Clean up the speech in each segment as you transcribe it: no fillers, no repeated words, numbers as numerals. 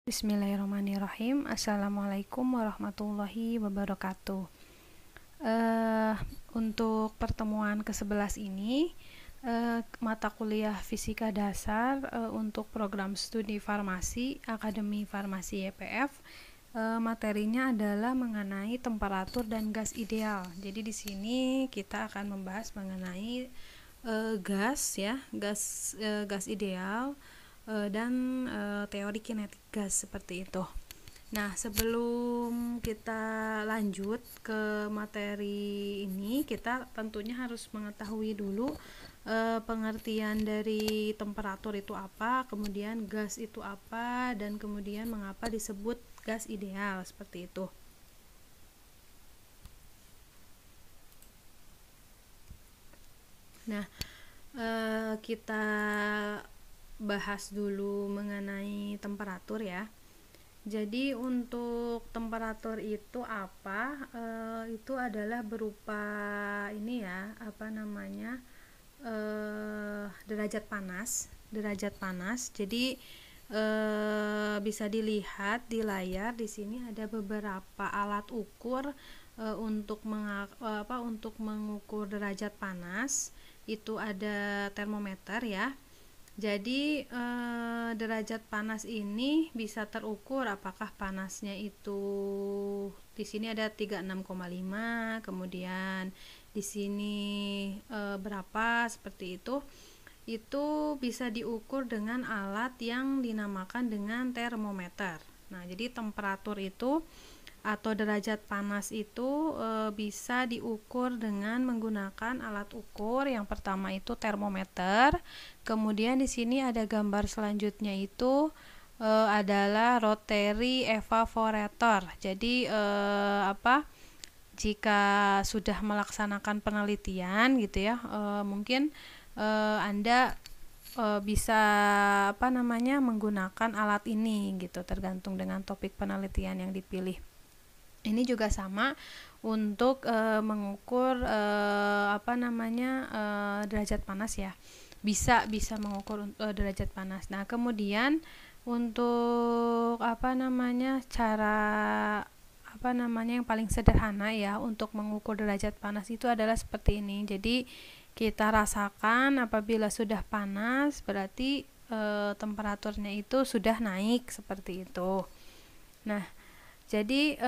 Bismillahirrahmanirrahim. Assalamualaikum warahmatullahi wabarakatuh. Untuk pertemuan ke-11 ini, mata kuliah Fisika Dasar untuk program studi farmasi Akademi Farmasi YPF, materinya adalah mengenai temperatur dan gas ideal. Jadi di sini kita akan membahas mengenai gas ideal dan teori kinetik gas seperti itu. Nah, sebelum kita lanjut ke materi ini, kita tentunya harus mengetahui dulu pengertian dari temperatur itu apa, kemudian gas itu apa, dan kemudian mengapa disebut gas ideal seperti itu. Nah, kita bahas dulu mengenai temperatur ya. Jadi untuk temperatur itu apa? Itu adalah berupa ini ya, derajat panas. Jadi bisa dilihat di layar di sini ada beberapa alat ukur untuk mengukur derajat panas. Itu ada termometer ya. Jadi derajat panas ini bisa terukur apakah panasnya itu di sini ada 36,5, kemudian di sini berapa seperti itu. Itu bisa diukur dengan alat yang dinamakan dengan termometer. Nah, jadi temperatur itu atau derajat panas itu bisa diukur dengan menggunakan alat ukur. Yang pertama itu termometer. Kemudian di sini ada gambar selanjutnya itu adalah rotary evaporator. Jadi jika sudah melaksanakan penelitian gitu ya, mungkin Anda bisa menggunakan alat ini gitu, tergantung dengan topik penelitian yang dipilih. Ini juga sama untuk mengukur derajat panas ya. Bisa mengukur derajat panas. Nah, kemudian untuk cara yang paling sederhana ya untuk mengukur derajat panas itu adalah seperti ini. Jadi kita rasakan apabila sudah panas berarti temperaturnya itu sudah naik seperti itu. Nah, jadi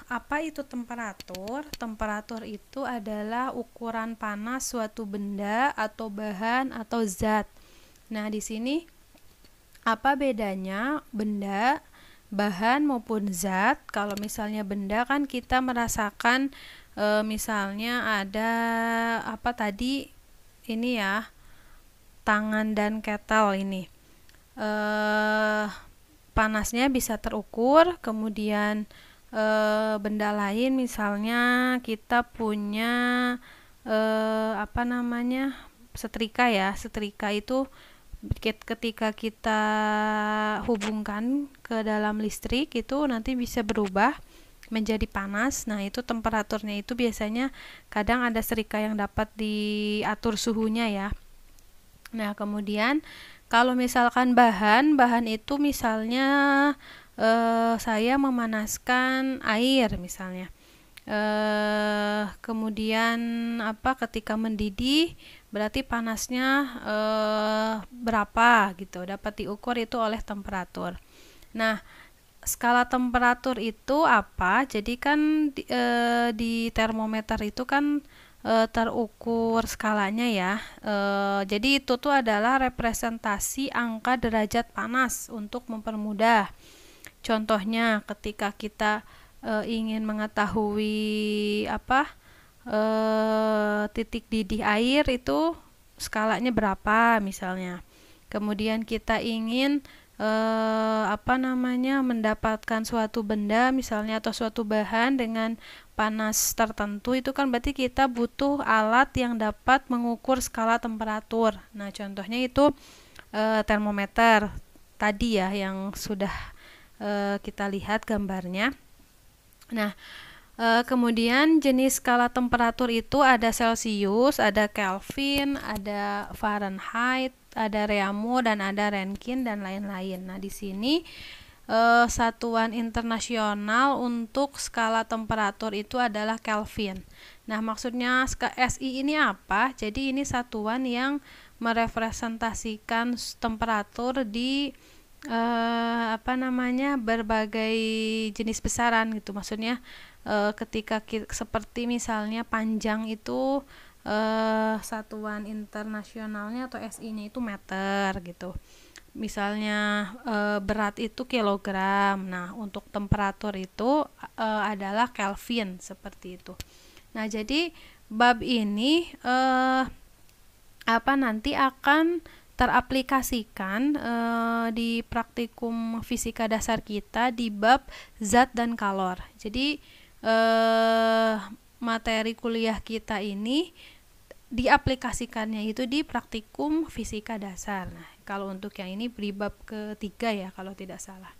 apa itu temperatur? Temperatur itu adalah ukuran panas suatu benda atau bahan atau zat. Nah, di sini apa bedanya benda, bahan maupun zat? Kalau misalnya benda kan kita merasakan misalnya ada ini ya, tangan dan kettle ini. Panasnya bisa terukur. Kemudian benda lain misalnya kita punya setrika ya. Setrika itu ketika kita hubungkan ke dalam listrik itu nanti bisa berubah menjadi panas. Nah, itu temperaturnya itu biasanya kadang ada setrika yang dapat diatur suhunya ya. Nah, kemudian kalau misalkan bahan itu misalnya saya memanaskan air misalnya. Kemudian ketika mendidih berarti panasnya berapa gitu, dapat diukur itu oleh temperatur. Nah, skala temperatur itu apa? Jadi kan di termometer itu kan terukur skalanya ya. Jadi itu tuh adalah representasi angka derajat panas untuk mempermudah. Contohnya ketika kita ingin mengetahui titik didih air itu skalanya berapa misalnya. Kemudian kita ingin mendapatkan suatu benda misalnya atau suatu bahan dengan panas tertentu, itu kan berarti kita butuh alat yang dapat mengukur skala temperatur. Nah, contohnya itu termometer tadi ya yang sudah kita lihat gambarnya. Nah, kemudian jenis skala temperatur itu ada Celsius, ada Kelvin, ada Fahrenheit, ada Reaumur dan ada Rankine dan lain-lain. Nah, di sini satuan internasional untuk skala temperatur itu adalah Kelvin. Nah, maksudnya SI ini apa? Jadi ini satuan yang merepresentasikan temperatur di berbagai jenis besaran gitu. Maksudnya ketika seperti misalnya panjang itu satuan internasionalnya atau SI-nya itu meter gitu. Misalnya berat itu kilogram. Nah, untuk temperatur itu adalah Kelvin seperti itu. Nah, jadi bab ini nanti akan teraplikasikan di praktikum fisika dasar kita di bab zat dan kalor. Jadi materi kuliah kita ini diaplikasikannya itu di praktikum fisika dasar. Nah, kalau untuk yang ini di bab ketiga ya kalau tidak salah.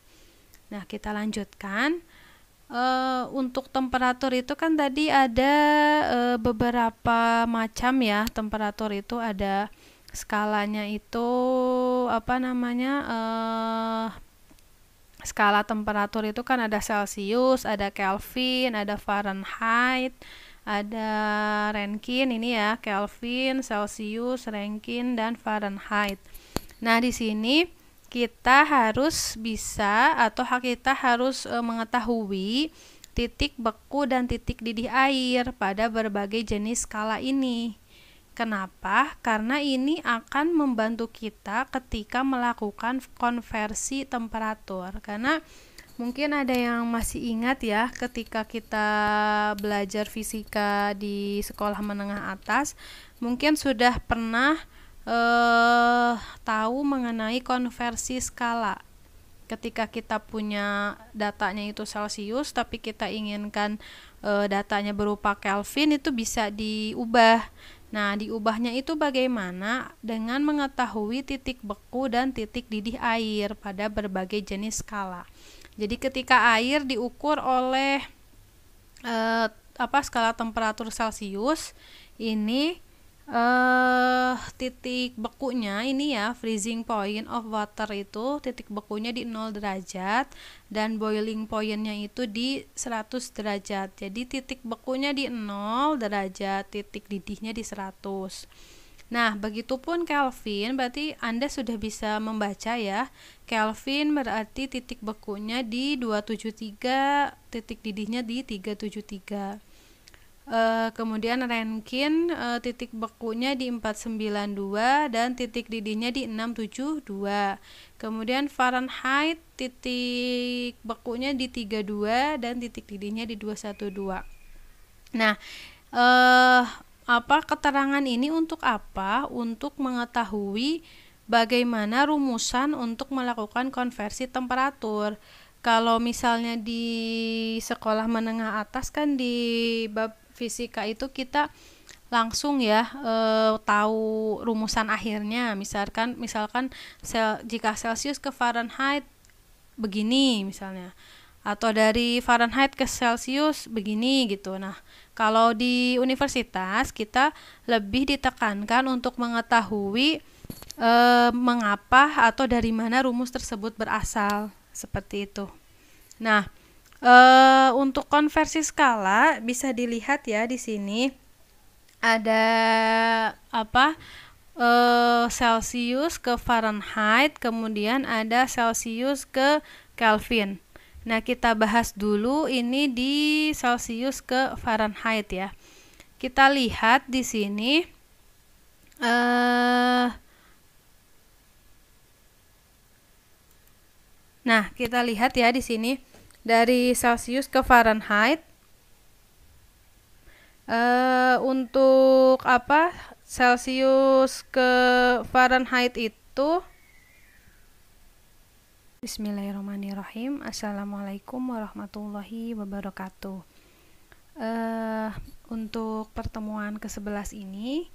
Nah, kita lanjutkan. Untuk temperatur itu kan tadi ada beberapa macam ya. Temperatur itu ada skalanya itu skala temperatur itu kan ada Celsius, ada Kelvin, ada Fahrenheit, ada Rankine ini ya, Kelvin, Celsius, Rankine dan Fahrenheit. Nah, di sini kita harus mengetahui titik beku dan titik didih air pada berbagai jenis skala ini. Kenapa? Karena ini akan membantu kita ketika melakukan konversi temperatur. Karena mungkin ada yang masih ingat ya, ketika kita belajar fisika di sekolah menengah atas, mungkin sudah pernah tahu mengenai konversi skala. Ketika kita punya datanya itu Celsius, tapi kita inginkan datanya berupa Kelvin, itu bisa diubah. Nah, diubahnya itu bagaimana? Dengan mengetahui titik beku dan titik didih air pada berbagai jenis skala. Jadi ketika air diukur oleh skala temperatur Celsius, ini titik bekunya ini ya, freezing point of water itu titik bekunya di 0 derajat dan boiling pointnya itu di 100 derajat. Jadi titik bekunya di 0 derajat, titik didihnya di 100. Nah, begitupun Kelvin, berarti Anda sudah bisa membaca ya. Kelvin berarti titik bekunya di 273, titik didihnya di 373. Kemudian Rankine titik bekunya di 492 dan titik didihnya di 672. Kemudian Fahrenheit titik bekunya di 32 dan titik didihnya di 212. Nah, keterangan ini untuk apa? Untuk mengetahui bagaimana rumusan untuk melakukan konversi temperatur. Kalau misalnya di sekolah menengah atas kan di bab fisika itu kita langsung ya tahu rumusan akhirnya. Misalkan jika Celsius ke Fahrenheit begini misalnya, atau dari Fahrenheit ke Celsius begini gitu. Nah, kalau di universitas kita lebih ditekankan untuk mengetahui mengapa atau dari mana rumus tersebut berasal, seperti itu. Nah, untuk konversi skala bisa dilihat ya di sini ada Celsius ke Fahrenheit, kemudian ada Celsius ke Kelvin. Nah, kita bahas dulu ini di Celsius ke Fahrenheit ya. Kita lihat di sini nah, kita lihat ya di sini dari Celsius ke Fahrenheit. Untuk Celsius ke Fahrenheit itu Bismillahirrahmanirrahim. Assalamualaikum warahmatullahi wabarakatuh. Untuk pertemuan ke-11 ini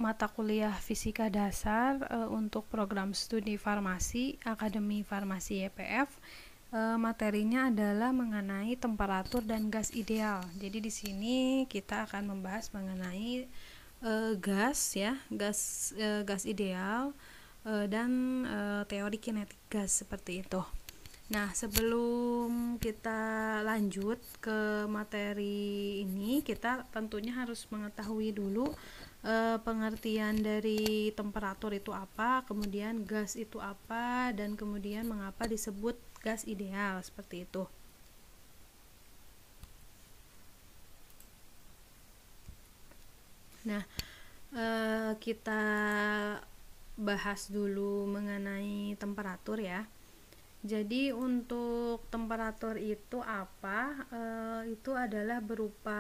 mata kuliah fisika dasar untuk program studi farmasi Akademi Farmasi YPF, materinya adalah mengenai temperatur dan gas ideal. Jadi di sini kita akan membahas mengenai gas ya, gas ideal dan teori kinetik gas seperti itu. Nah, sebelum kita lanjut ke materi ini, kita tentunya harus mengetahui dulu pengertian dari temperatur itu apa, kemudian gas itu apa, dan kemudian mengapa disebut gas ideal, seperti itu. Nah, kita bahas dulu mengenai temperatur ya. Jadi untuk temperatur itu apa? Itu adalah berupa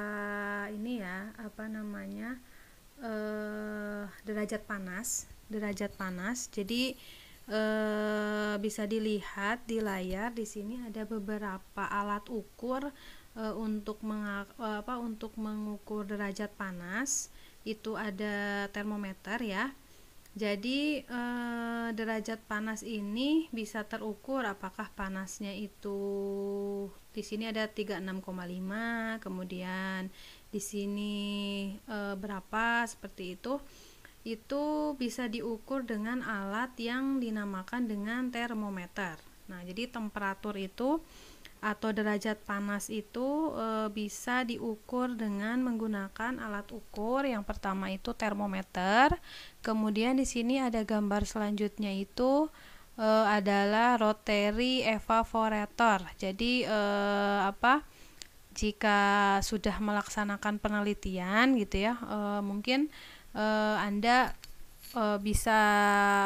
ini ya, apa namanya, derajat panas. Derajat panas. Jadi bisa dilihat di layar. Di sini ada beberapa alat ukur untuk mengukur derajat panas. Itu ada termometer ya. Jadi derajat panas ini bisa terukur apakah panasnya itu di sini ada 36,5, kemudian di sini berapa, seperti itu. Itu bisa diukur dengan alat yang dinamakan dengan termometer. Nah, jadi temperatur itu atau derajat panas itu bisa diukur dengan menggunakan alat ukur. Yang pertama itu termometer. Kemudian di sini ada gambar selanjutnya itu adalah rotary evaporator. Jadi jika sudah melaksanakan penelitian gitu ya, mungkin Anda bisa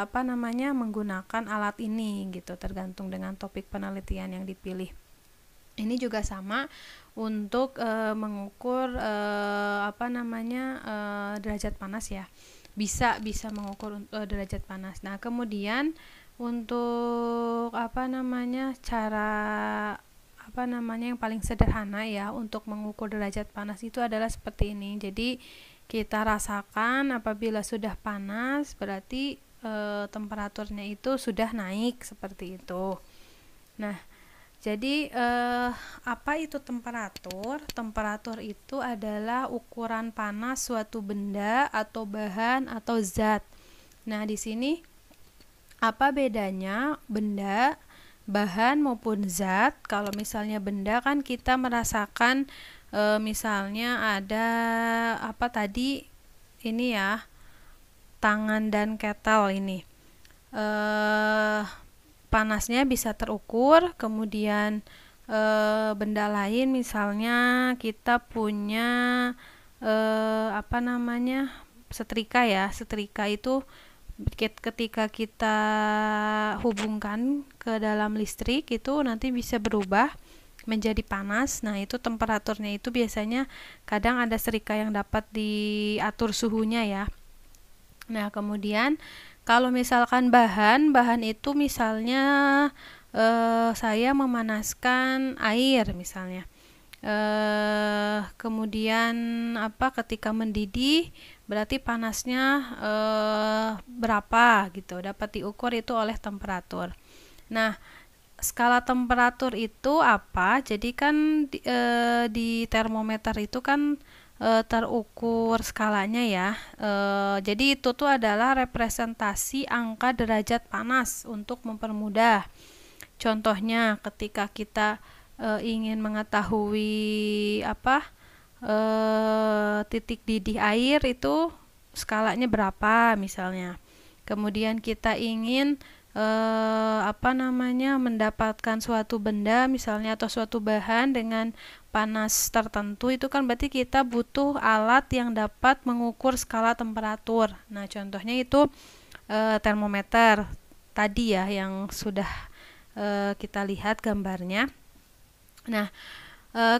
menggunakan alat ini gitu, tergantung dengan topik penelitian yang dipilih. Ini juga sama untuk mengukur derajat panas ya. Bisa mengukur derajat panas. Nah, kemudian untuk cara yang paling sederhana ya untuk mengukur derajat panas itu adalah seperti ini. Jadi kita rasakan apabila sudah panas berarti temperaturnya itu sudah naik, seperti itu. Nah, jadi apa itu temperatur? Temperatur itu adalah ukuran panas suatu benda atau bahan atau zat. Nah, di sini apa bedanya benda, bahan maupun zat? Kalau misalnya benda kan kita merasakan misalnya ada ini ya, tangan dan kettle ini. Panasnya bisa terukur. Kemudian benda lain misalnya kita punya setrika ya. Setrika itu ketika kita hubungkan ke dalam listrik itu nanti bisa berubah menjadi panas. Nah, itu temperaturnya itu biasanya kadang ada setrika yang dapat diatur suhunya ya. Nah, kemudian kalau misalkan bahan itu misalnya saya memanaskan air misalnya. Kemudian ketika mendidih berarti panasnya berapa gitu, dapat diukur itu oleh temperatur. Nah, skala temperatur itu apa? Jadi kan di termometer itu kan terukur skalanya ya. Jadi itu tuh adalah representasi angka derajat panas untuk mempermudah. Contohnya ketika kita ingin mengetahui titik didih air itu skalanya berapa misalnya. Kemudian kita ingin mendapatkan suatu benda misalnya atau suatu bahan dengan panas tertentu, itu kan berarti kita butuh alat yang dapat mengukur skala temperatur. Nah, contohnya itu termometer tadi ya yang sudah kita lihat gambarnya. Nah,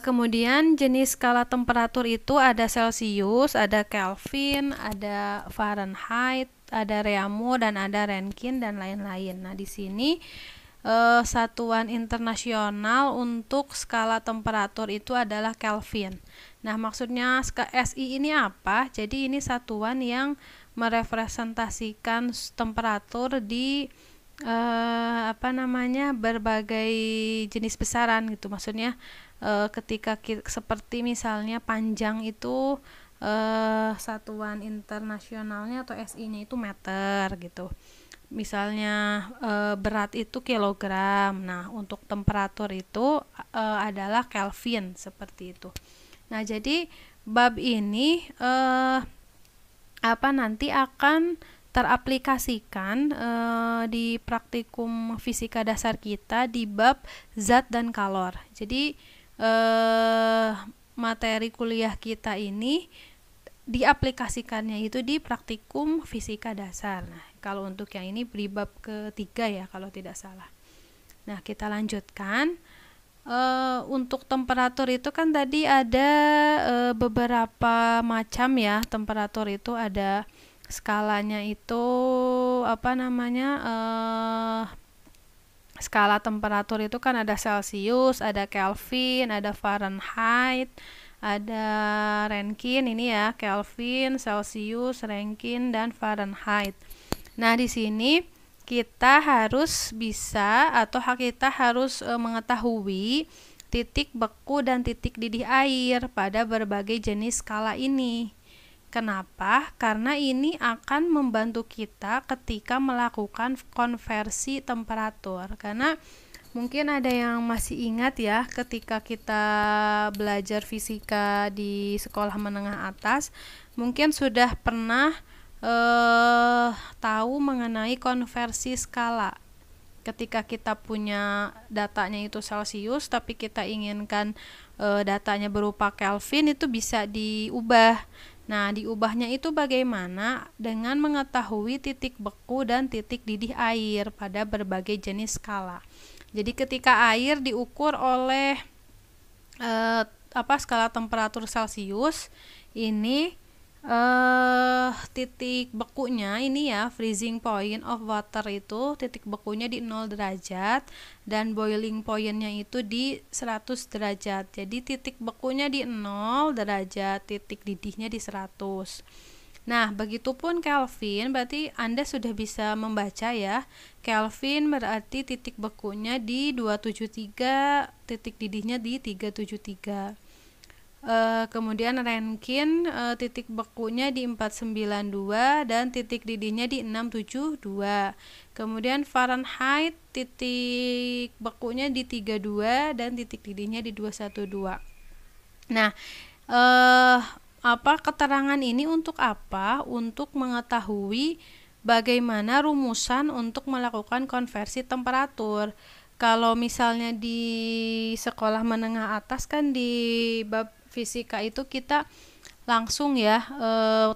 kemudian jenis skala temperatur itu ada Celsius, ada Kelvin, ada Fahrenheit, ada Reaumur, dan ada Rankine dan lain-lain. Nah, di sini satuan internasional untuk skala temperatur itu adalah Kelvin. Nah, maksudnya SI ini apa? Jadi ini satuan yang merepresentasikan temperatur di berbagai jenis besaran gitu. Maksudnya ketika seperti misalnya panjang itu satuan internasionalnya atau SI-nya itu meter gitu. misalnya berat itu kilogram. Nah, untuk temperatur itu adalah Kelvin, seperti itu. Nah, jadi bab ini nanti akan teraplikasikan di praktikum fisika dasar kita di bab zat dan kalor. Jadi materi kuliah kita ini diaplikasikannya itu di praktikum fisika dasar. Nah, kalau untuk yang ini di bab ketiga ya kalau tidak salah. Nah, kita lanjutkan. Untuk temperatur itu kan tadi ada beberapa macam ya. Temperatur itu ada skalanya itu skala temperatur itu kan ada Celsius, ada Kelvin, ada Fahrenheit, ada Rankine ini ya, Kelvin, Celsius, Rankine dan Fahrenheit. Nah, di sini kita harus mengetahui titik beku dan titik didih air pada berbagai jenis skala ini. Kenapa? Karena ini akan membantu kita ketika melakukan konversi temperatur. Karena mungkin ada yang masih ingat ya, ketika kita belajar fisika di sekolah menengah atas, mungkin sudah pernah tahu mengenai konversi skala. Ketika kita punya datanya itu Celsius, tapi kita inginkan datanya berupa Kelvin, itu bisa diubah. Nah, diubahnya itu bagaimana? Dengan mengetahui titik beku dan titik didih air pada berbagai jenis skala. Jadi ketika air diukur oleh skala temperatur Celsius, ini titik bekunya ini ya, freezing point of water itu titik bekunya di 0 derajat dan boiling pointnya itu di 100 derajat. Jadi titik bekunya di 0 derajat, titik didihnya di 100. Nah, begitupun Kelvin, berarti Anda sudah bisa membaca ya. Kelvin berarti titik bekunya di 273, titik didihnya di 373. Kemudian Rankine titik bekunya di 492 dan titik didihnya di 672. Kemudian Fahrenheit titik bekunya di 32 dan titik didihnya di 212. Nah, keterangan ini untuk apa? Untuk mengetahui bagaimana rumusan untuk melakukan konversi temperatur. Kalau misalnya di sekolah menengah atas kan di bab fisika itu kita langsung ya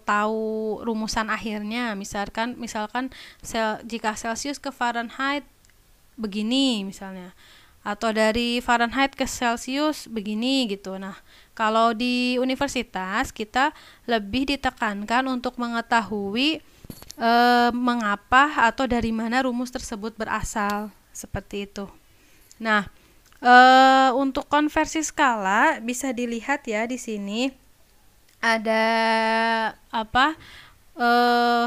tahu rumusan akhirnya. Misalkan jika Celsius ke Fahrenheit begini misalnya, atau dari Fahrenheit ke Celsius begini gitu. Nah, kalau di universitas kita lebih ditekankan untuk mengetahui mengapa atau dari mana rumus tersebut berasal, seperti itu. Nah, untuk konversi skala bisa dilihat ya di sini ada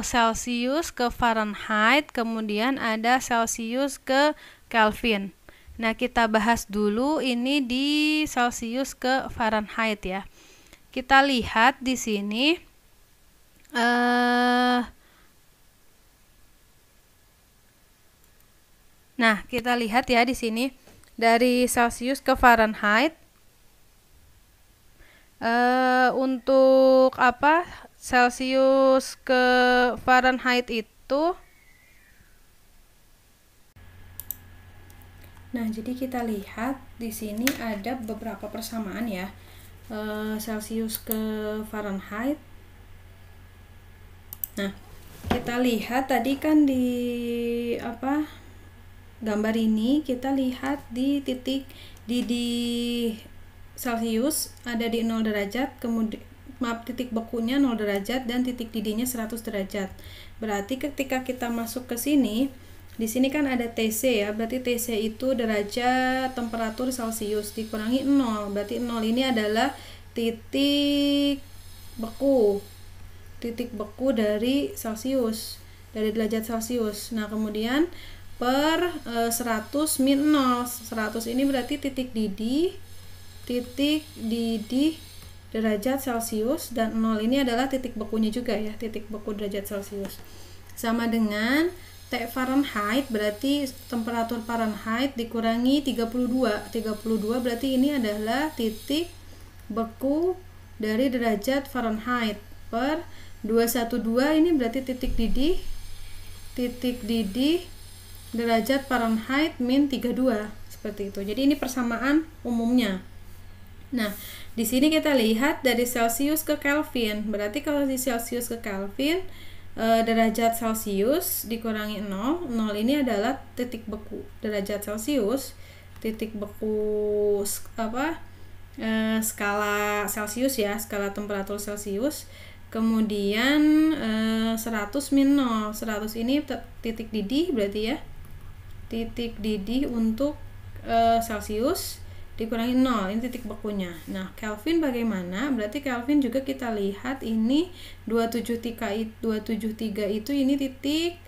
Celsius ke Fahrenheit, kemudian ada Celsius ke Kelvin. Nah, kita bahas dulu ini di Celsius ke Fahrenheit ya. Kita lihat di sini nah, kita lihat ya di sini dari Celsius ke Fahrenheit. Untuk Celsius ke Fahrenheit itu. Nah, jadi kita lihat di sini ada beberapa persamaan ya. Celsius ke Fahrenheit. Nah, kita lihat tadi kan di gambar ini kita lihat di titik didih Celsius ada di 0 derajat, kemudian titik bekunya 0 derajat dan titik didihnya 100 derajat. Berarti ketika kita masuk ke sini, di sini kan ada TC ya, berarti TC itu derajat temperatur Celsius dikurangi 0, berarti 0 ini adalah titik beku dari Celsius, dari derajat Celsius. Nah, kemudian per 100 min 0, 100 ini berarti titik didih derajat Celsius, dan 0 ini adalah titik bekunya juga ya, titik beku derajat Celsius, sama dengan T Fahrenheit berarti temperatur Fahrenheit dikurangi 32. 32 berarti ini adalah titik beku dari derajat Fahrenheit per 212, ini berarti titik didih derajat Fahrenheit min 32, seperti itu. Jadi ini persamaan umumnya. Nah, di sini kita lihat dari Celsius ke Kelvin. Berarti kalau di Celsius ke Kelvin, derajat Celsius dikurangi 0. 0 ini adalah titik beku derajat Celsius, titik beku skala Celsius ya, skala temperatur Celsius. Kemudian 100 min 0. 100 ini titik didih berarti ya, titik didih untuk Celsius dikurangi 0, ini titik bekunya. Nah, Kelvin bagaimana? Berarti Kelvin juga kita lihat ini 273 itu ini titik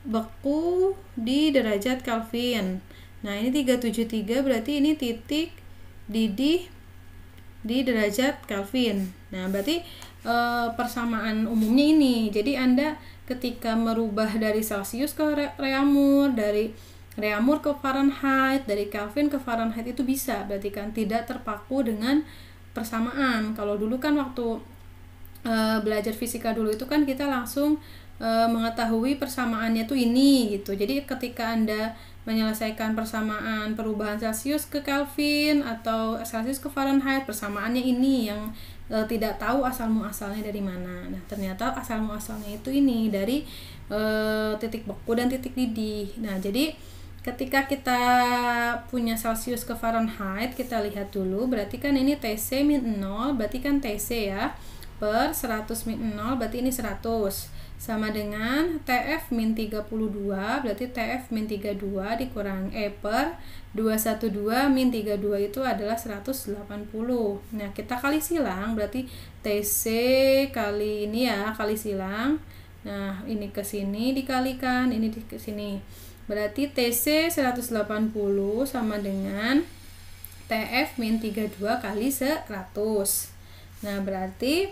beku di derajat Kelvin. Nah, ini 373 berarti ini titik didih di derajat Kelvin. Nah, berarti persamaan umumnya ini. Jadi Anda ketika merubah dari Celsius ke Reaumur, dari Reaumur ke Fahrenheit, dari Kelvin ke Fahrenheit itu bisa, berarti kan tidak terpaku dengan persamaan. Kalau dulu kan waktu belajar fisika dulu itu kan kita langsung mengetahui persamaannya tuh ini gitu. Jadi ketika Anda menyelesaikan persamaan perubahan Celsius ke Kelvin atau Celsius ke Fahrenheit, persamaannya ini yang tidak tahu asal muasalnya dari mana. Nah, ternyata asal muasalnya itu ini dari titik beku dan titik didih. Nah, jadi ketika kita punya Celsius ke Fahrenheit, kita lihat dulu, berarti kan ini TC min 0, berarti kan TC ya, per 100 min 0, berarti ini 100, sama dengan TF min 32, berarti TF min 32 dikurang per 212 min 32 itu adalah 180. Nah, kita kali silang, berarti TC kali ini ya, kali silang. Nah, ini ke sini dikalikan, ini ke sini. Berarti TC 180 sama dengan TF min 32 kali 100. Nah, berarti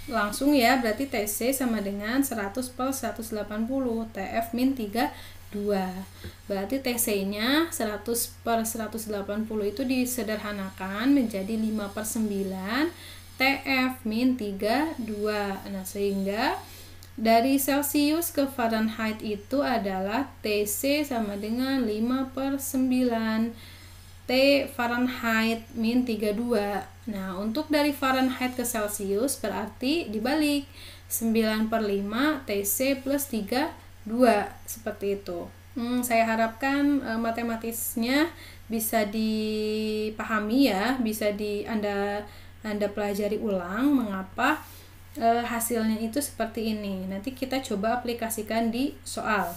langsung ya, berarti TC sama dengan 100 per 180, TF min 32. Berarti TC-nya 100 per 180 itu disederhanakan menjadi 5 per 9 TF min 32. Nah, sehingga dari Celsius ke Fahrenheit itu adalah TC sama dengan 5 per 9 T Fahrenheit min 32. Nah, untuk dari Fahrenheit ke Celsius berarti dibalik 9 per 5 TC plus 32, seperti itu. Saya harapkan matematisnya bisa dipahami ya, bisa Anda pelajari ulang mengapa hasilnya itu seperti ini. Nanti kita coba aplikasikan di soal.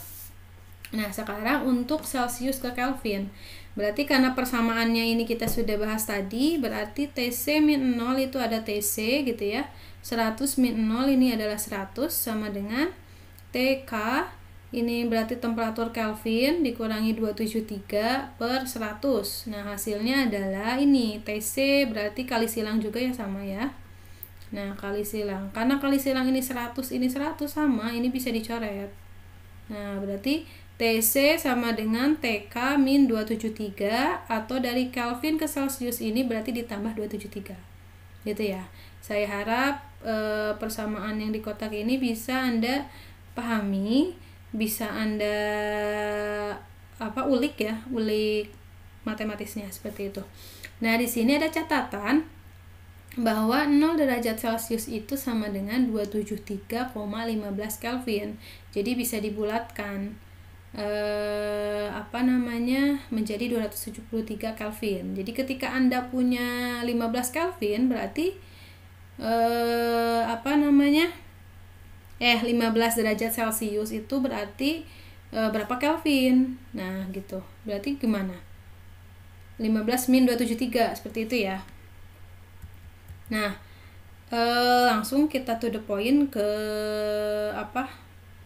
Nah, sekarang untuk Celsius ke Kelvin. Berarti karena persamaannya ini kita sudah bahas tadi, berarti TC min 0 itu ada TC gitu ya. 100 min 0 ini adalah 100 sama dengan TK, ini berarti temperatur Kelvin dikurangi 273 per 100. Nah, hasilnya adalah ini TC, berarti kali silang juga ya, sama ya. Nah, kali silang. Karena kali silang ini 100 sama, ini bisa dicoret. Nah, berarti TC sama dengan TK min 273, atau dari Kelvin ke Celsius ini berarti ditambah 273. Gitu ya. Saya harap persamaan yang di kotak ini bisa Anda pahami, bisa Anda ulik ya, ulik matematisnya seperti itu. Nah, di sini ada catatan bahwa 0 derajat Celcius itu sama dengan 273,15 Kelvin. Jadi bisa dibulatkan menjadi 273 Kelvin. Jadi ketika Anda punya 15 Kelvin berarti 15 derajat Celcius itu berarti berapa Kelvin. Nah, gitu. Berarti gimana? 15 min 273 seperti itu ya. Nah, langsung kita to the point ke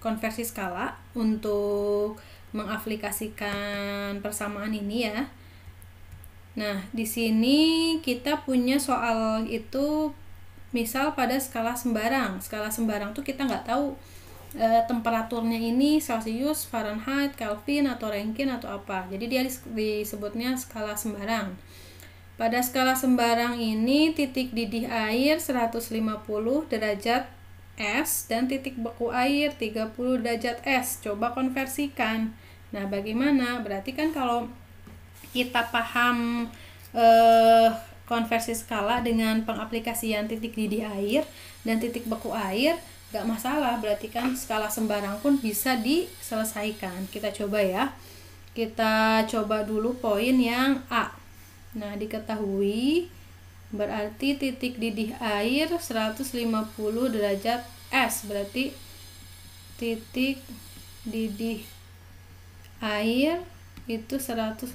konversi skala untuk mengaplikasikan persamaan ini ya. Nah, di sini kita punya soal itu misal pada skala sembarang. Skala sembarang tuh kita nggak tahu temperaturnya ini Celsius, Fahrenheit, Kelvin atau Rankine atau apa. Jadi dia disebutnya skala sembarang. Pada skala sembarang ini titik didih air 150 derajat S dan titik beku air 30 derajat S. Coba konversikan. Nah, bagaimana? Berarti kan kalau kita paham konversi skala dengan pengaplikasian titik didih air dan titik beku air, gak masalah, berarti kan skala sembarang pun bisa diselesaikan. Kita coba ya. Kita coba dulu poin yang A. Nah, diketahui berarti titik didih air 150 derajat S. Berarti titik didih air itu 150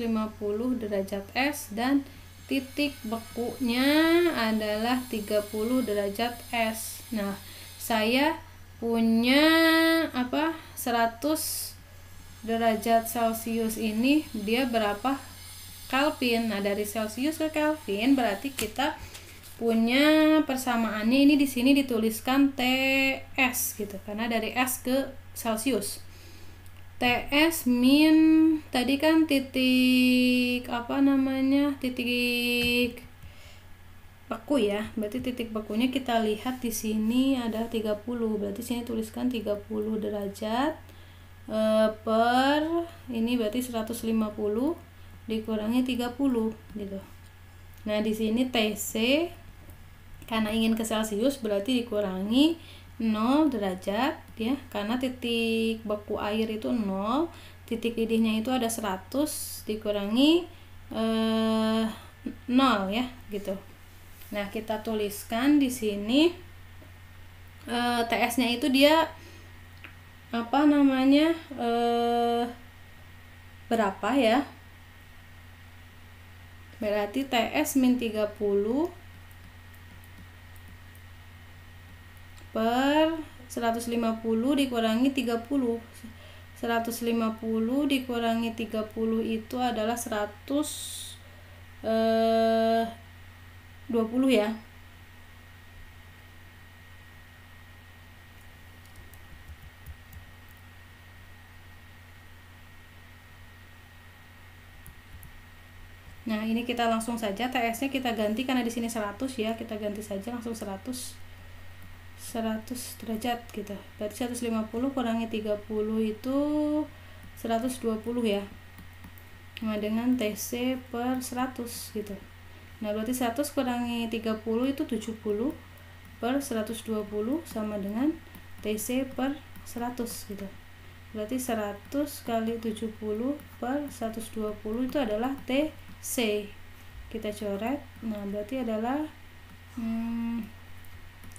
derajat S dan titik bekunya adalah 30 derajat S. Nah, saya punya 100 derajat Celcius ini dia berapa Kelvin. Nah, dari Celsius ke Kelvin berarti kita punya persamaannya ini di sini dituliskan TS gitu karena dari S ke Celsius. TS min tadi kan titik titik beku ya, berarti titik bekunya kita lihat di sini ada 30, berarti sini tuliskan 30 derajat per ini berarti 150 dikurangi 30 gitu. Nah, di sini TC karena ingin ke Celsius berarti dikurangi 0 derajat ya, karena titik beku air itu 0, titik didihnya itu ada 100 dikurangi 0 ya gitu. Nah, kita tuliskan di sini TS-nya itu dia berapa ya? Berarti TS min 30 per 150 dikurangi 30. 150 dikurangi 30 itu adalah 20 ya. Nah, ini kita langsung saja TS-nya kita ganti karena di sini 100 ya, kita ganti saja langsung 100 derajat gitu. Berarti 150 kurangi 30 itu 120 ya. Nah, dengan TC per 100 gitu. Nah, berarti 100 kurangi 30 itu 70 per 120 sama dengan TC per 100 gitu. Berarti 100 kali 70 per 120 itu adalah TC. Kita coret. Nah, berarti adalah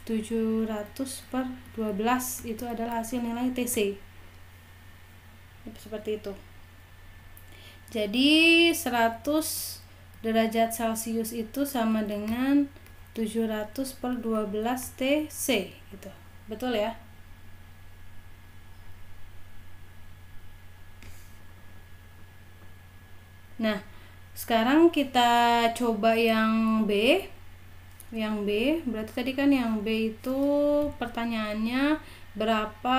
700 per 12 itu adalah hasil nilai TC. Seperti itu. Jadi 100 derajat Celcius itu sama dengan 700 per 12 TC gitu. Betul ya? Nah, sekarang kita coba yang B. Yang B, berarti tadi kan yang B itu pertanyaannya berapa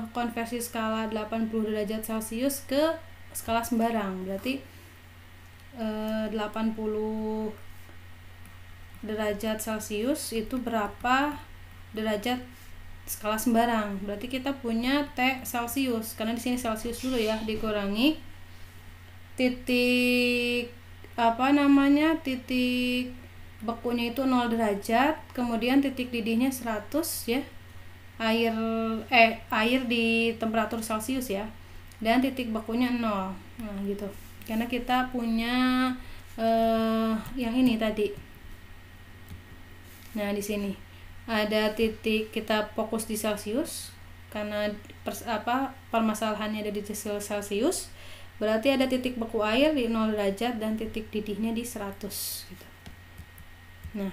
konversi skala 80 derajat Celcius ke skala sembarang. Berarti 80 derajat Celcius itu berapa derajat skala sembarang. Berarti kita punya T Celsius, karena di sini Celsius dulu ya, dikurangi titik titik bekunya itu 0 derajat, kemudian titik didihnya 100 ya. Air di temperatur Celsius ya. Dan titik bekunya 0. Nah, gitu. Karena kita punya yang ini tadi. Nah, di sini ada titik, kita fokus di Celsius karena permasalahannya ada di Celsius. Berarti ada titik beku air di 0 derajat dan titik didihnya di 100 gitu. Nah,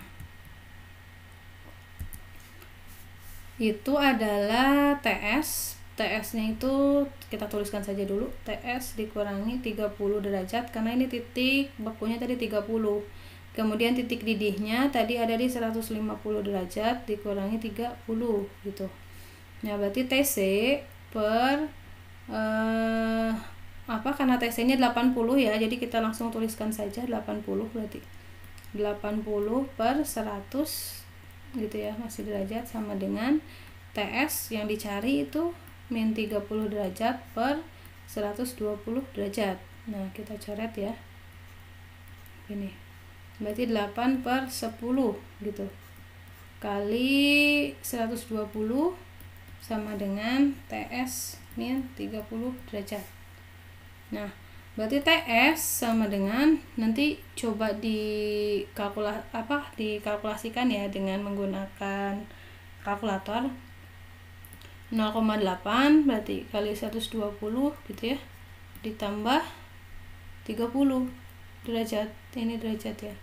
itu adalah TS. TS-nya itu kita tuliskan saja dulu. TS dikurangi 30 derajat karena ini titik bekunya tadi 30. Kemudian titik didihnya tadi ada di 150 derajat dikurangi 30 gitu. Nah, berarti TC per karena TC nya 80 ya, jadi kita langsung tuliskan saja 80, berarti 80 per 100 gitu ya, masih derajat, sama dengan TS yang dicari itu min 30 derajat per 120 derajat. Nah, kita coret ya, ini berarti 8 per 10 gitu kali 120 sama dengan TS min 30 derajat. Nah, berarti TS sama dengan, nanti coba dikalkulasikan ya dengan menggunakan kalkulator. 0,8 berarti kali 120 gitu ya, ditambah 30 derajat, ini derajat ya.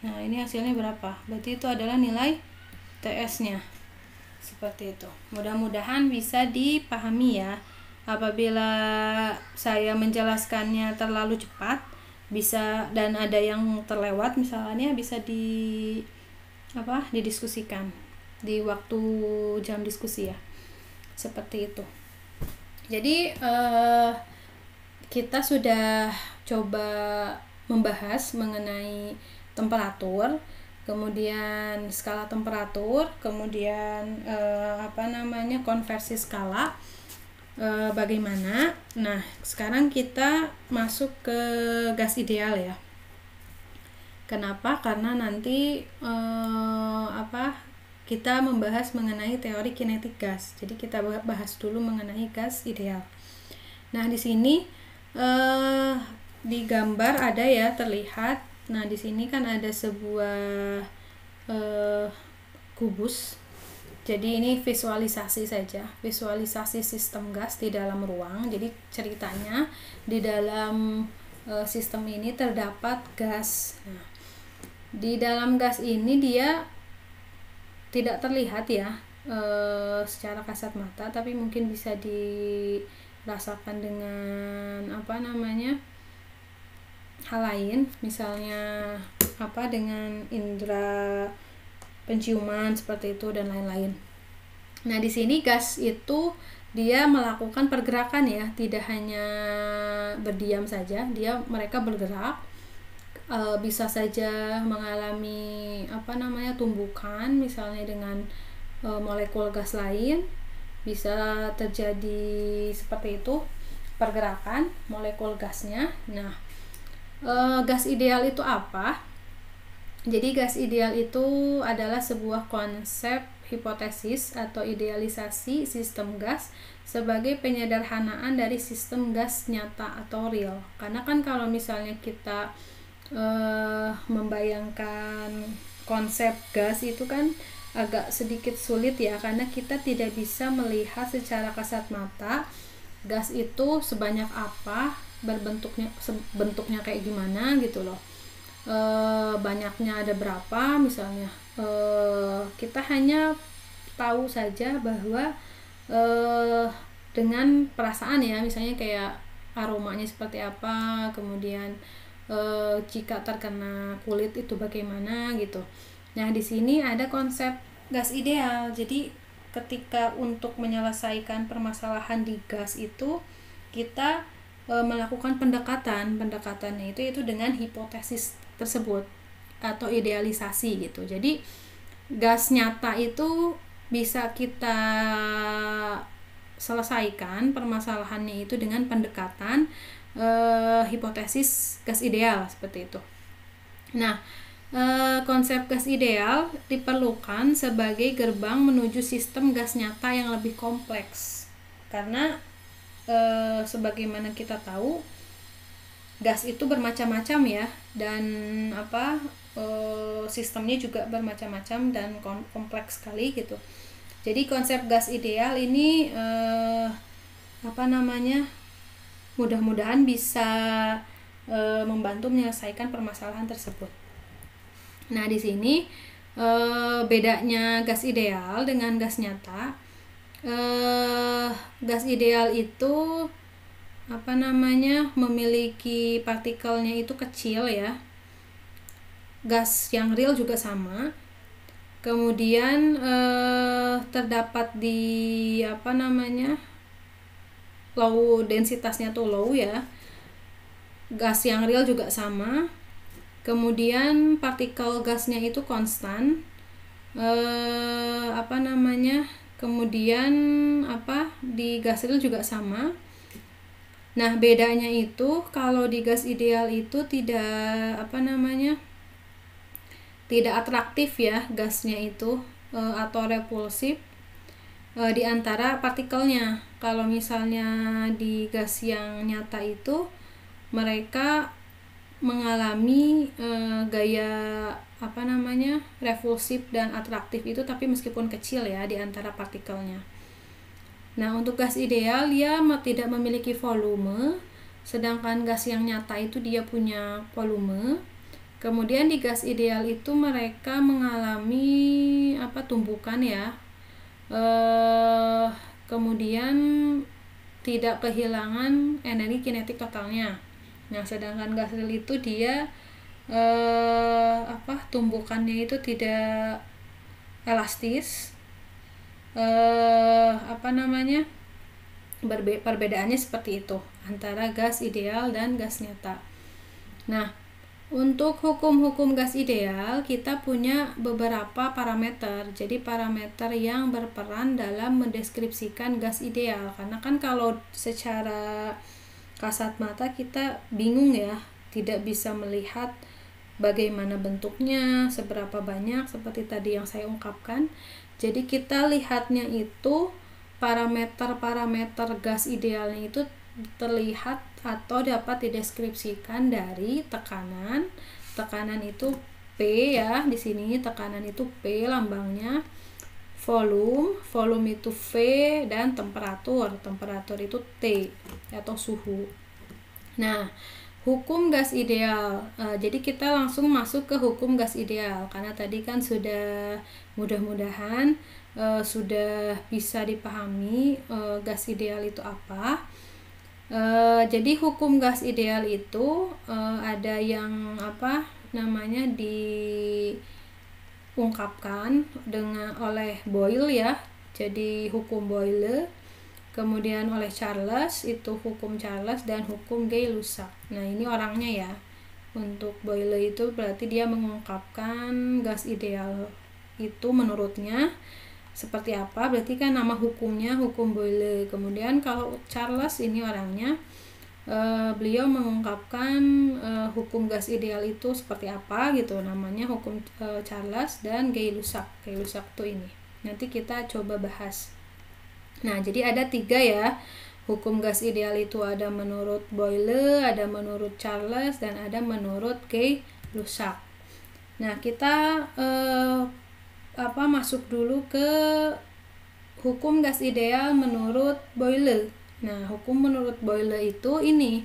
Nah, ini hasilnya berapa? Berarti itu adalah nilai TS-nya. Seperti itu. Mudah-mudahan bisa dipahami ya. Apabila saya menjelaskannya terlalu cepat, bisa, dan ada yang terlewat misalnya, bisa didiskusikan di waktu jam diskusi ya. Seperti itu. Jadi kita sudah coba membahas mengenai temperatur, kemudian skala temperatur, kemudian konversi skala, bagaimana. Nah, sekarang kita masuk ke gas ideal ya. Kenapa? Karena nanti kita membahas mengenai teori kinetik gas. Jadi kita bahas dulu mengenai gas ideal. Nah, di sini di gambar ada ya, terlihat. Nah, di sini kan ada sebuah kubus. Jadi ini visualisasi saja, visualisasi sistem gas di dalam ruang. Jadi ceritanya di dalam sistem ini terdapat gas. Nah, di dalam gas ini dia tidak terlihat ya secara kasat mata, tapi mungkin bisa dirasakan dengan hal lain, misalnya dengan indera penciuman seperti itu dan lain-lain. Nah, di sini gas itu dia melakukan pergerakan ya, tidak hanya berdiam saja, mereka bergerak, bisa saja mengalami tumbukan misalnya dengan molekul gas lain, bisa terjadi seperti itu pergerakan molekul gasnya. Nah, gas ideal itu apa? Jadi gas ideal itu adalah sebuah konsep hipotesis atau idealisasi sistem gas sebagai penyederhanaan dari sistem gas nyata atau real. Karena kan kalau misalnya kita membayangkan konsep gas itu kan agak sedikit sulit ya, karena kita tidak bisa melihat secara kasat mata gas itu sebanyak apa, bentuknya kayak gimana gitu loh. Banyaknya ada berapa misalnya, kita hanya tahu saja bahwa dengan perasaan ya, misalnya kayak aromanya seperti apa, kemudian jika terkena kulit itu bagaimana gitu. Nah, di sini ada konsep gas ideal. Jadi ketika untuk menyelesaikan permasalahan di gas itu kita melakukan pendekatannya itu dengan hipotesis tersebut atau idealisasi gitu. Jadi gas nyata itu bisa kita selesaikan permasalahannya itu dengan pendekatan hipotesis gas ideal seperti itu. Nah, konsep gas ideal diperlukan sebagai gerbang menuju sistem gas nyata yang lebih kompleks, karena sebagaimana kita tahu gas itu bermacam-macam ya, dan sistemnya juga bermacam-macam dan kompleks sekali gitu. Jadi konsep gas ideal ini mudah-mudahan bisa membantu menyelesaikan permasalahan tersebut. Nah, di sini bedanya gas ideal dengan gas nyata. Gas ideal itu memiliki partikelnya itu kecil ya, gas yang real juga sama. Kemudian terdapat di low densitasnya tuh low ya. Gas yang real juga sama. Kemudian partikel gasnya itu konstan. Kemudian di gas real juga sama. Nah, bedanya itu kalau di gas ideal itu tidak tidak atraktif ya gasnya itu, atau repulsif di antara partikelnya. Kalau misalnya di gas yang nyata itu mereka mengalami gaya repulsif dan atraktif itu, tapi meskipun kecil ya di antara partikelnya. Nah, untuk gas ideal dia tidak memiliki volume, sedangkan gas yang nyata itu dia punya volume. Kemudian di gas ideal itu mereka mengalami tumbukan ya, kemudian tidak kehilangan energi kinetik totalnya. Nah, sedangkan gas real itu dia tumbukannya itu tidak elastis. Perbedaannya seperti itu antara gas ideal dan gas nyata. Nah, untuk hukum-hukum gas ideal kita punya beberapa parameter. Jadi parameter yang berperan dalam mendeskripsikan gas ideal, karena kan kalau secara kasat mata kita bingung ya, tidak bisa melihat bagaimana bentuknya, seberapa banyak, seperti tadi yang saya ungkapkan. Jadi kita lihatnya itu parameter-parameter gas idealnya itu terlihat atau dapat dideskripsikan dari tekanan. Tekanan itu P ya, di sini tekanan itu P lambangnya. Volume itu V, dan temperatur itu T atau suhu. Nah, hukum gas ideal. Jadi kita langsung masuk ke hukum gas ideal, karena tadi kan sudah mudah-mudahan sudah bisa dipahami gas ideal itu apa. Jadi hukum gas ideal itu ada yang diungkapkan oleh Boyle ya. Jadi hukum Boyle, kemudian oleh Charles, itu hukum Charles, dan hukum Gay-Lussac. Nah, ini orangnya ya. Untuk Boyle itu berarti dia mengungkapkan gas ideal itu menurutnya seperti apa, berarti kan nama hukumnya hukum Boyle. Kemudian kalau Charles ini orangnya, beliau mengungkapkan hukum gas ideal itu seperti apa gitu, namanya hukum Charles dan Gay-Lussac. Gay-Lussac tuh ini nanti kita coba bahas. Nah, jadi ada 3 ya hukum gas ideal itu, ada menurut Boyle, ada menurut Charles, dan ada menurut Gay-Lussac. Nah, kita masuk dulu ke hukum gas ideal menurut Boyle. Nah, hukum menurut Boyle itu ini.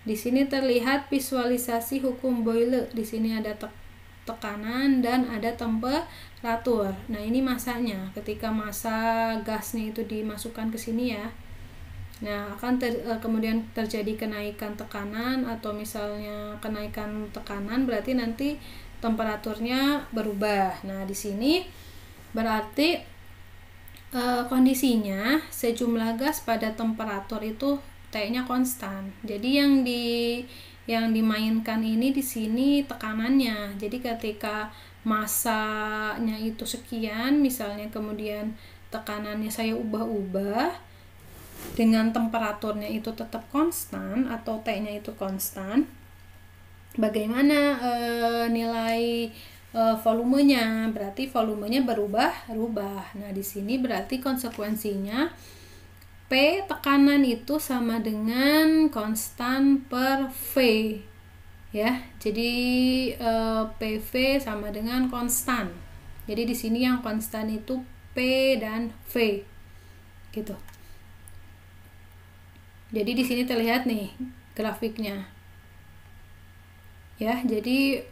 Di sini terlihat visualisasi hukum Boyle. Di sini ada tekanan dan ada temperatur. Nah, ini masanya. Ketika massa gasnya itu dimasukkan ke sini ya. Nah, akan kemudian terjadi kenaikan tekanan, atau misalnya kenaikan tekanan berarti nanti temperaturnya berubah. Nah, di sini berarti kondisinya sejumlah gas pada temperatur itu T-nya konstan. Jadi yang dimainkan ini di sini tekanannya. Jadi ketika massanya itu sekian misalnya, kemudian tekanannya saya ubah-ubah dengan temperaturnya itu tetap konstan atau T-nya itu konstan, bagaimana nilai volumenya? Berarti volumenya berubah. Nah, di sini berarti konsekuensinya P tekanan itu sama dengan konstan per V ya. Jadi PV sama dengan konstan. Jadi di sini yang konstan itu P dan V gitu. Jadi di sini terlihat nih grafiknya ya. Jadi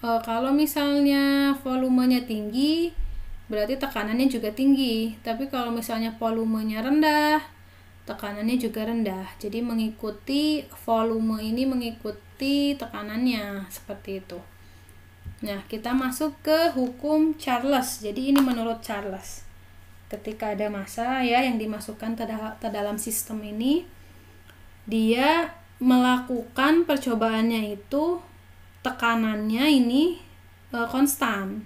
kalau misalnya volumenya tinggi berarti tekanannya juga tinggi, tapi kalau misalnya volumenya rendah tekanannya juga rendah. Jadi mengikuti volume ini mengikuti tekanannya, seperti itu. Nah, kita masuk ke hukum Charles. Jadi ini menurut Charles. Ketika ada massa ya yang dimasukkan ke dalam sistem ini, dia melakukan percobaannya itu tekanannya ini konstan.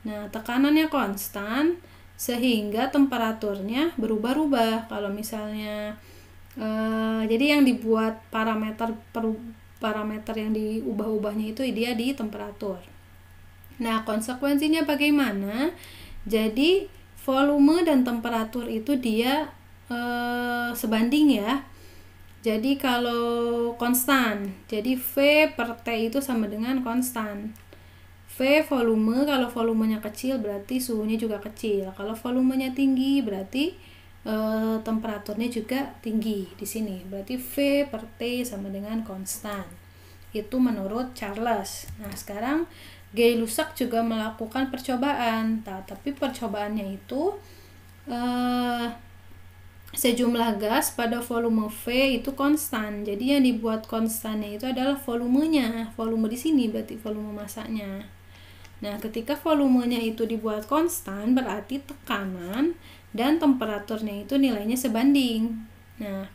Nah, tekanannya konstan sehingga temperaturnya berubah-ubah. Kalau misalnya jadi yang dibuat parameter yang diubah-ubahnya itu dia di temperatur. Nah, konsekuensinya bagaimana? Jadi volume dan temperatur itu dia sebanding ya. Jadi kalau konstan, jadi V per T itu sama dengan konstan. V volume, kalau volumenya kecil berarti suhunya juga kecil. Kalau volumenya tinggi berarti temperaturnya juga tinggi di sini. Berarti V per T sama dengan konstan. Itu menurut Charles. Nah, sekarang Gay-Lussac juga melakukan percobaan. Tapi percobaannya itu sejumlah gas pada volume V itu konstan. Jadi yang dibuat konstannya itu adalah volumenya. Volume di sini berarti volume massanya. Nah, ketika volumenya itu dibuat konstan, berarti tekanan dan temperaturnya itu nilainya sebanding. Nah,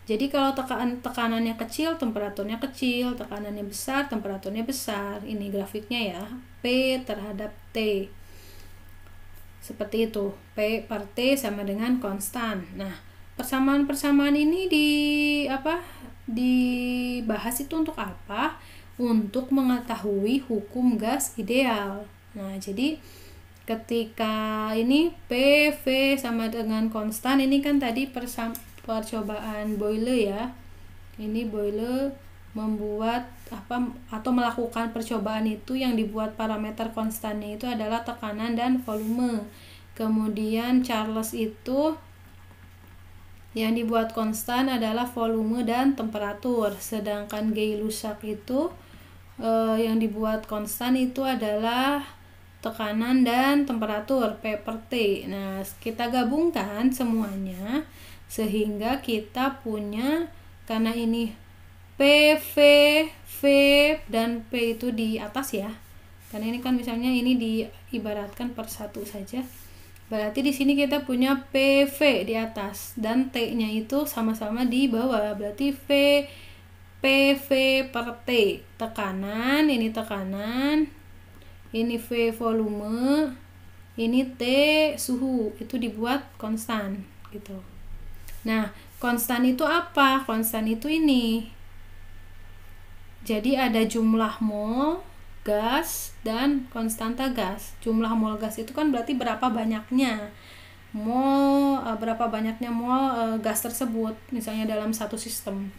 jadi kalau tekanannya kecil, temperaturnya kecil, tekanannya besar, temperaturnya besar. Ini grafiknya ya, P terhadap T. Seperti itu, P per T sama dengan konstan. Nah, persamaan-persamaan ini dibahas itu untuk apa? Untuk mengetahui hukum gas ideal. Nah, jadi ketika ini P, V sama dengan konstan, ini kan tadi percobaan Boyle ya. Ini Boyle membuat atau melakukan percobaan itu yang dibuat parameter konstannya itu adalah tekanan dan volume. Kemudian Charles itu yang dibuat konstan adalah volume dan temperatur. Sedangkan Gay-Lussac itu yang dibuat konstan itu adalah tekanan dan temperatur P per T. Nah, kita gabungkan semuanya sehingga kita punya, karena ini P, V, dan P itu di atas ya. Karena ini kan misalnya ini diibaratkan per satu saja. Berarti di sini kita punya PV di atas dan T-nya itu sama-sama di bawah. Berarti PV per T tekanan, ini tekanan, ini V volume, ini T suhu, itu dibuat konstan gitu. Nah, konstan itu apa? Konstan itu ini. Jadi ada jumlah mol gas dan konstanta gas. Jumlah mol gas itu kan berarti berapa banyaknya mol gas tersebut, misalnya dalam satu sistem.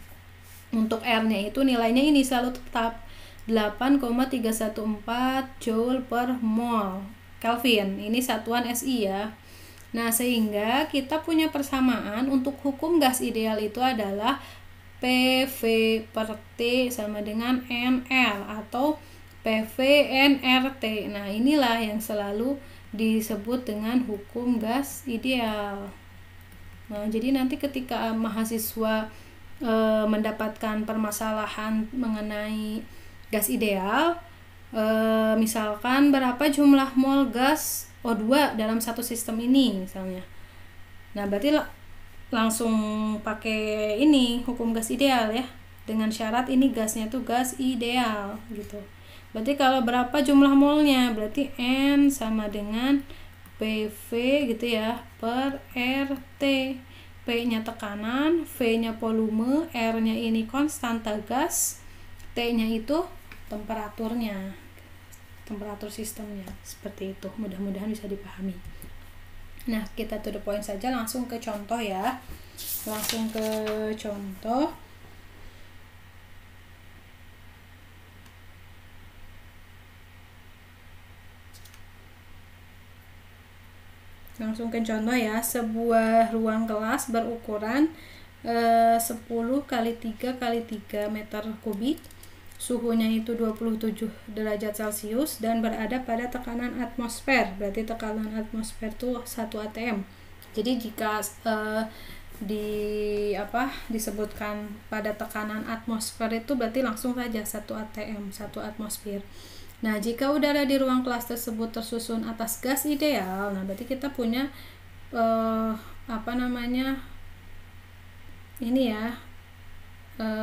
Untuk R-nya itu nilainya ini selalu tetap 8,314 Joule per mol Kelvin. Ini satuan SI ya. Nah, sehingga kita punya persamaan untuk hukum gas ideal itu adalah PV per T sama dengan NR atau PV NRT. Nah, inilah yang selalu disebut dengan hukum gas ideal. Nah, jadi nanti ketika mahasiswa mendapatkan permasalahan mengenai gas ideal, misalkan berapa jumlah mol gas O2 dalam satu sistem ini misalnya. Nah, berarti langsung pakai ini hukum gas ideal ya, dengan syarat ini gasnya tuh gas ideal gitu. Berarti kalau berapa jumlah molnya, berarti N sama dengan PV gitu ya per RT. P-nya tekanan, V-nya volume, R-nya ini konstanta gas, T-nya itu temperaturnya, temperatur sistemnya. Seperti itu, mudah-mudahan bisa dipahami. Nah, kita to the point saja, langsung ke contoh ya. Langsung ke contoh. Langsung ke contoh ya. Sebuah ruang kelas berukuran 10 kali 3 kali 3 meter kubik. Suhunya itu 27 derajat Celcius dan berada pada tekanan atmosfer. Berarti tekanan atmosfer itu 1 atm. Jadi jika disebutkan pada tekanan atmosfer itu berarti langsung saja 1 atm, 1 atmosfer. Nah, jika udara di ruang kelas tersebut tersusun atas gas ideal, nah berarti kita punya ini ya,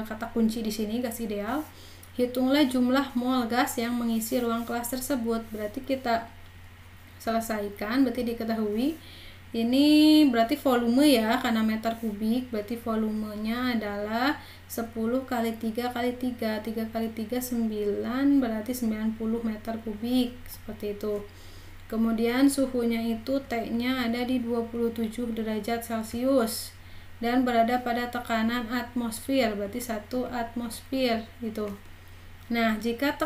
kata kunci di sini gas ideal. Hitunglah jumlah mol gas yang mengisi ruang kelas tersebut. Berarti kita selesaikan, berarti diketahui ini berarti volume ya, karena meter kubik, berarti volumenya adalah 10 kali 3 kali 3, 3 kali 3 9, berarti 90 meter kubik, seperti itu. Kemudian suhunya itu T-nya ada di 27 derajat Celcius dan berada pada tekanan atmosfer, berarti 1 atmosfer gitu. Nah, jika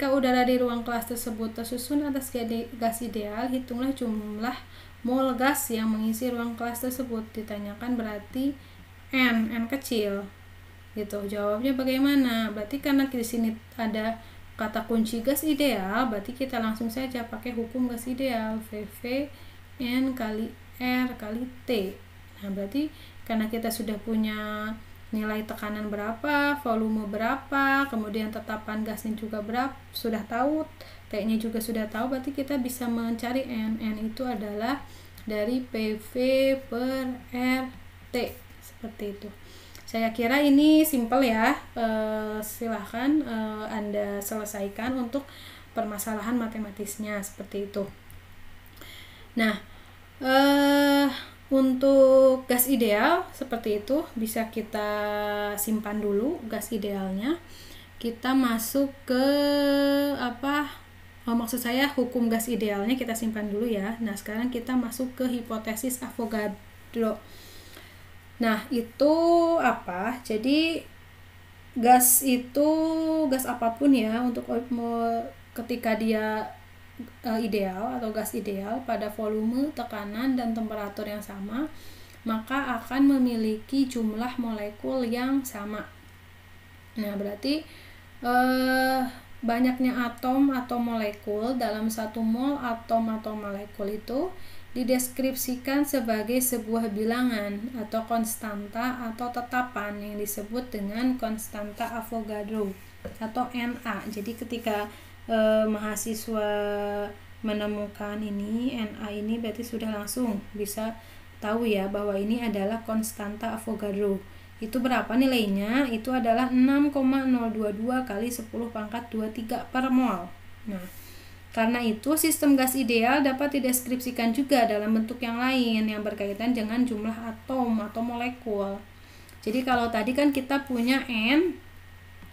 udara di ruang kelas tersebut tersusun atas gas ideal, hitunglah jumlah mol gas yang mengisi ruang kelas tersebut. Ditanyakan berarti N kecil gitu. Jawabnya bagaimana? Berarti karena di sini ada kata kunci gas ideal, berarti kita langsung saja pakai hukum gas ideal, VV N kali R kali T. Nah, berarti karena kita sudah punya nilai tekanan berapa, volume berapa, kemudian tetapan gasnya juga berapa, sudah tahu, T-nya juga sudah tahu, berarti kita bisa mencari N. N itu adalah dari PV per RT, seperti itu. Saya kira ini simple ya, silahkan Anda selesaikan untuk permasalahan matematisnya, seperti itu. Nah, untuk gas ideal seperti itu bisa kita simpan dulu gas idealnya. Kita masuk ke maksud saya hukum gas idealnya kita simpan dulu ya. Nah, sekarang kita masuk ke hipotesis Avogadro. Nah, itu apa? Jadi gas itu gas apapun ya, untuk ketika dia ideal atau gas ideal pada volume, tekanan, dan temperatur yang sama, maka akan memiliki jumlah molekul yang sama. Nah, berarti banyaknya atom atau molekul dalam satu mol atom atau molekul itu dideskripsikan sebagai sebuah bilangan atau konstanta atau tetapan yang disebut dengan konstanta Avogadro atau Na. Jadi ketika mahasiswa menemukan ini Na ini, berarti sudah langsung bisa tahu ya bahwa ini adalah konstanta Avogadro. Itu berapa nilainya? Itu adalah 6,022 kali 10 pangkat 23 per mol. Nah, karena itu sistem gas ideal dapat dideskripsikan juga dalam bentuk yang lain yang berkaitan dengan jumlah atom atau molekul. Jadi kalau tadi kan kita punya N,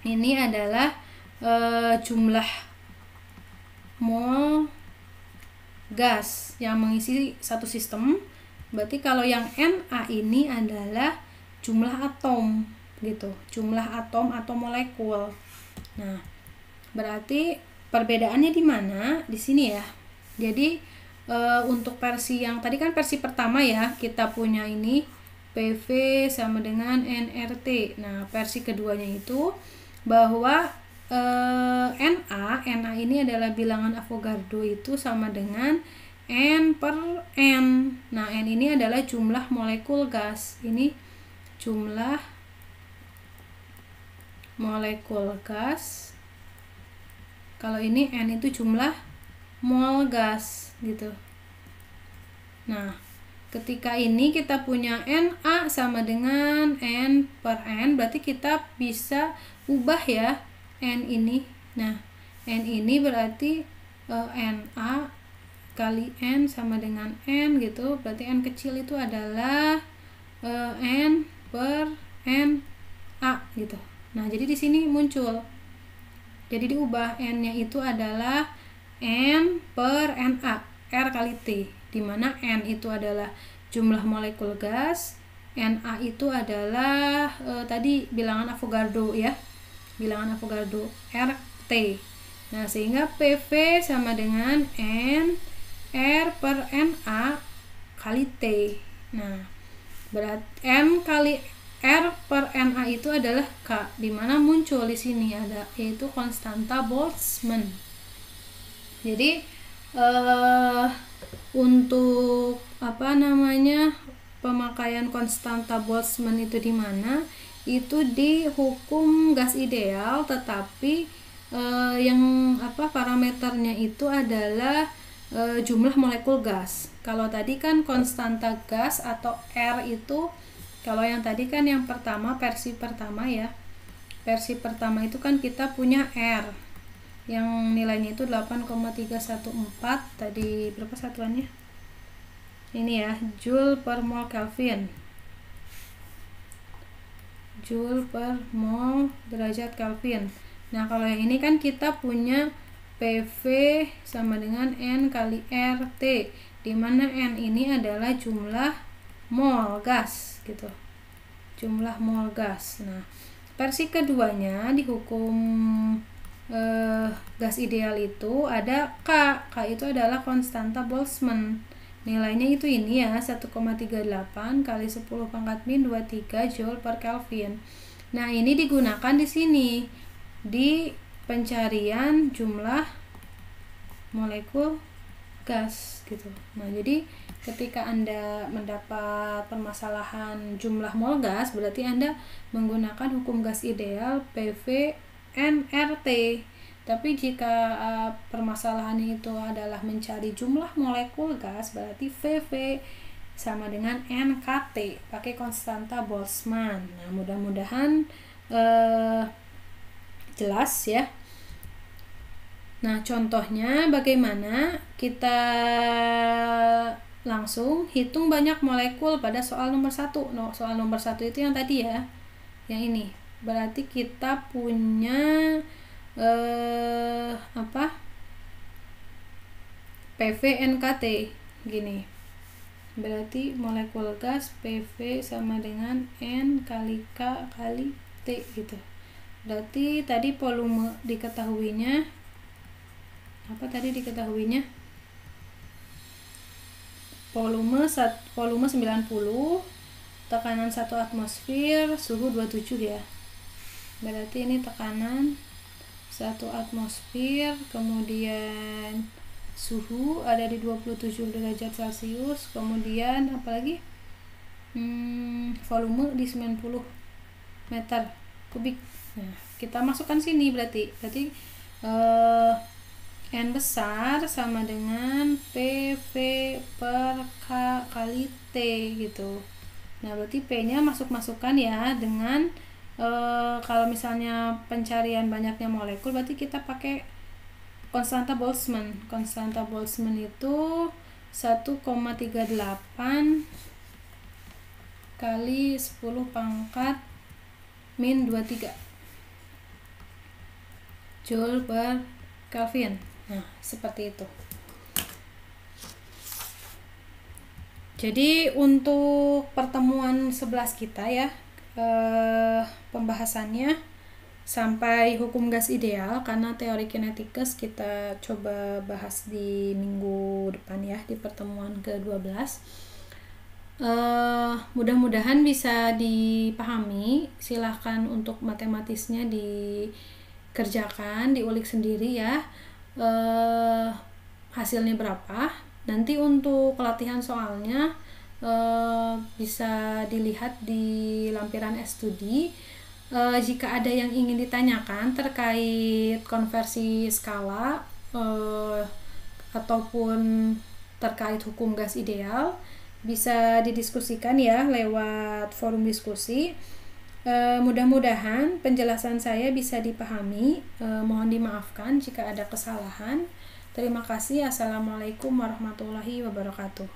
ini adalah jumlah mol gas yang mengisi satu sistem. Berarti kalau yang Na ini adalah jumlah atom gitu, jumlah atom atau molekul. Nah, berarti perbedaannya di mana? Di sini ya. Jadi untuk versi yang tadi kan versi pertama ya, kita punya ini PV sama dengan nRT. Nah, versi keduanya itu bahwa Na ini adalah bilangan Avogadro itu sama dengan N per N. Nah, N ini adalah jumlah molekul gas. Ini jumlah molekul gas. Kalau ini N itu jumlah mol gas gitu. Nah, ketika ini kita punya Na sama dengan N per N, berarti kita bisa ubah ya N ini. Nah, N ini berarti Na kali N sama dengan N gitu. Berarti N kecil itu adalah N per Na gitu. Nah, jadi di sini muncul. Jadi diubah N-nya itu adalah N per Na, R kali T, di mana N itu adalah jumlah molekul gas, Na itu adalah tadi bilangan Avogadro ya. Bilangan Avogadro RT. Nah, sehingga PV sama dengan N R per Na kali T. Nah, berarti N kali R per Na itu adalah K, di mana muncul di sini ada yaitu konstanta Boltzmann. Jadi untuk pemakaian konstanta Boltzmann itu di mana? Itu di hukum gas ideal, tetapi yang parameternya itu adalah jumlah molekul gas. Kalau tadi kan konstanta gas atau R itu, kalau yang tadi kan yang pertama, versi pertama ya. Versi pertama itu kan kita punya R yang nilainya itu 8,314. Tadi berapa satuannya? Ini ya, Joule per mol Kelvin. Joule per mol derajat Kelvin. Nah, kalau yang ini kan kita punya PV sama dengan N kali RT, di mana N ini adalah jumlah mol gas gitu. Jumlah mol gas. Nah, versi keduanya di hukum gas ideal itu ada K. K itu adalah konstanta Boltzmann. Nilainya itu ini ya, 1,38 kali 10 pangkat min 23 Joule per Kelvin. Nah, ini digunakan di sini di pencarian jumlah molekul gas gitu. Nah, jadi ketika Anda mendapat permasalahan jumlah mol gas, berarti Anda menggunakan hukum gas ideal PV NRT. Tapi jika permasalahannya itu adalah mencari jumlah molekul gas, berarti VV sama dengan NKT, pakai konstanta Boltzmann. Nah, mudah-mudahan jelas ya. Nah, contohnya bagaimana? Kita langsung hitung banyak molekul pada soal nomor 1. Soal nomor 1 itu yang tadi ya, yang ini. Berarti kita punya PV NKT gini. Berarti molekul gas PV sama dengan N kali K kali T gitu. Berarti tadi volume diketahuinya volume 90, tekanan 1 atmosfer, suhu 27 ya. Berarti ini tekanan 1 atmosfer, kemudian suhu ada di 27 derajat Celcius, kemudian apalagi volume di 90 meter kubik. Nah, kita masukkan sini berarti N besar sama dengan PV per K kali T gitu. Nah, berarti P-nya masukkan ya dengan kalau misalnya pencarian banyaknya molekul, berarti kita pakai konstanta Boltzmann. Konstanta Boltzmann itu 1,38 kali 10 pangkat min 23 Joule per Kelvin. Nah, seperti itu. Jadi untuk pertemuan 11 kita ya, pembahasannya sampai hukum gas ideal, karena teori kinetikus kita coba bahas di minggu depan ya, di pertemuan ke-12. Mudah-mudahan bisa dipahami. Silahkan untuk matematisnya dikerjakan, diulik sendiri ya, hasilnya berapa. Nanti untuk pelatihan soalnya bisa dilihat di lampiran studi. Jika ada yang ingin ditanyakan terkait konversi skala ataupun terkait hukum gas ideal, bisa didiskusikan ya lewat forum diskusi. Mudah-mudahan penjelasan saya bisa dipahami. Mohon dimaafkan jika ada kesalahan. Terima kasih. Assalamualaikum warahmatullahi wabarakatuh.